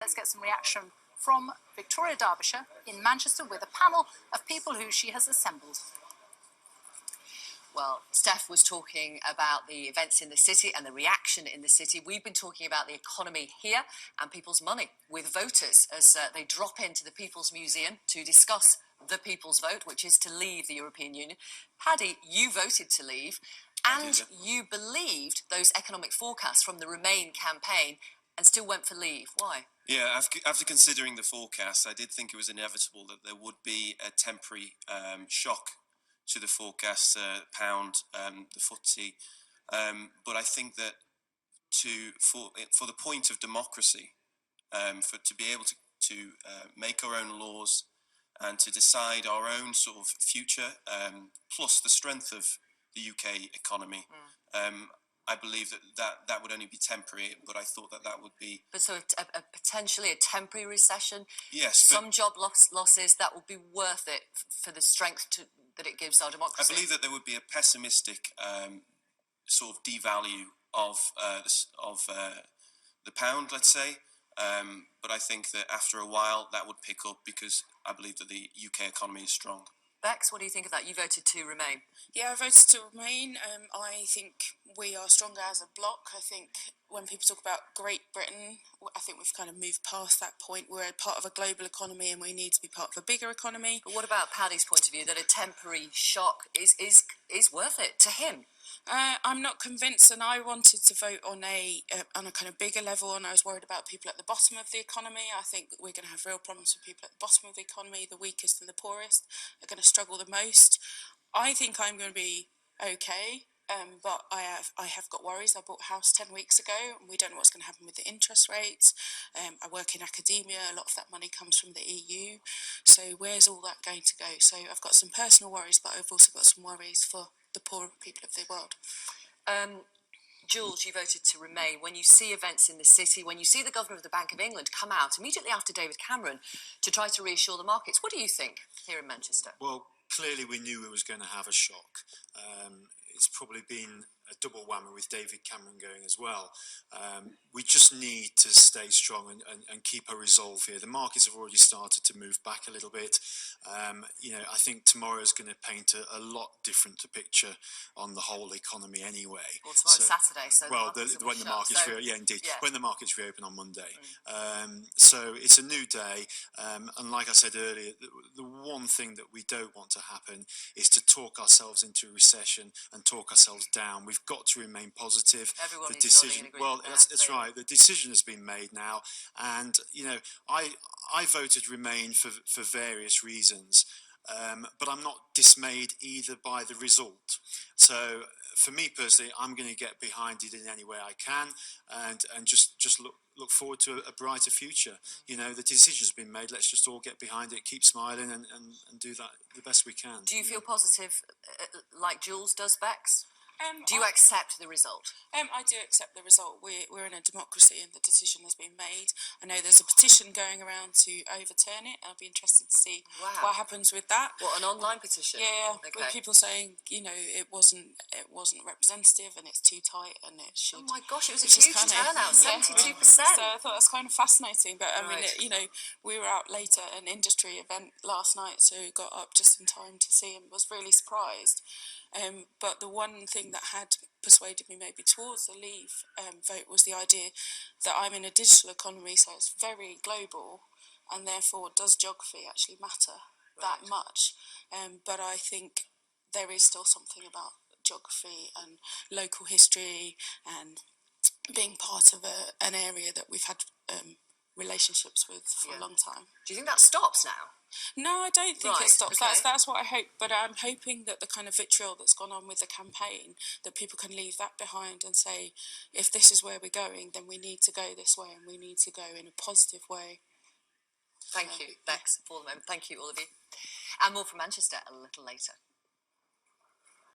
Let's get some reaction from Victoria Derbyshire in Manchester with a panel of people who she has assembled. Well, Steph was talking about the events in the city and the reaction in the city. We've been talking about the economy here and people's money with voters as they drop into the People's Museum to discuss the people's vote, which is to leave the European Union. Paddy, you voted to leave and you believed those economic forecasts from the Remain campaign and still went for leave. Why? Yeah, after considering the forecast, I did think it was inevitable that there would be a temporary shock to the forecast, pound, the FTSE. But I think that for the point of democracy, to be able to make our own laws and to decide our own sort of future, plus the strength of the UK economy, I believe that would only be temporary, but I thought that would be... But so potentially a temporary recession, yes, some job losses, that would be worth it for the strength that it gives our democracy. I believe that there would be a pessimistic sort of devalue of the pound, let's say, but I think that after a while that would pick up because I believe that the UK economy is strong. Bex, what do you think of that? You voted to remain. Yeah, I voted to remain. I think we are stronger as a bloc. I think when people talk about Great Britain, I think we've kind of moved past that point. We're a part of a global economy and we need to be part of a bigger economy. But what about Paddy's point of view, that a temporary shock is worth it to him? I'm not convinced, and I wanted to vote on a kind of bigger level, and I was worried about people at the bottom of the economy. I think we're going to have real problems with people at the bottom of the economy. The weakest and the poorest are going to struggle the most. I think I'm going to be okay, but I have got worries. I bought a house 10 weeks ago, and we don't know what's going to happen with the interest rates. I work in academia. A lot of that money comes from the EU. So where's all that going to go? So I've got some personal worries, but I've also got some worries for the poorer people of the world. Jules, you voted to remain. When you see events in the city, when you see the Governor of the Bank of England come out immediately after David Cameron to try to reassure the markets, what do you think here in Manchester? Well, clearly we knew we was going to have a shock. It's probably been a double whammy with David Cameron going as well. We just need to stay strong and keep a resolve here. The markets have already started to move back a little bit. You know, I think tomorrow is going to paint a lot different picture on the whole economy anyway. Well, tomorrow's Saturday, so well, when the markets yeah, indeed, when the markets reopen on Monday. So it's a new day, and like I said earlier, the one thing that we don't want to happen is to talk ourselves into a recession and talk ourselves down. We've got to remain positive. Everyone the is decision, well, there, that's right. The decision has been made now, and you know, I voted Remain for various reasons, but I'm not dismayed either by the result. So for me personally, I'm going to get behind it in any way I can, and just look forward to a brighter future. You know, the decision's been made. Let's just all get behind it, keep smiling, and do that the best we can. Do you feel positive, like Jules does, Bex? Do you accept the result? I do accept the result. We're in a democracy and the decision has been made. I know there's a petition going around to overturn it. I'll be interested to see what happens with that. What, an online petition? Yeah, okay. With people saying, you know, it wasn't representative and it's too tight and it should... Oh my gosh, it was a huge turnout, 72%. So I thought that's kind of fascinating. But I mean, you know, we were out later at an industry event last night, so got up just in time to see and was really surprised. But the one thing that had persuaded me maybe towards the leave vote was the idea that I'm in a digital economy, so it's very global, and therefore does geography actually matter that much? But I think there is still something about geography and local history and being part of an area that we've had relationships with for a long time. Do you think that stops now? No, I don't think it stops. Okay. That's what I hope. But I'm hoping that the kind of vitriol that's gone on with the campaign, that people can leave that behind and say, if this is where we're going, then we need to go this way and we need to go in a positive way. Thank you, Bex, for the moment. Thank you, all of you. And more from Manchester a little later.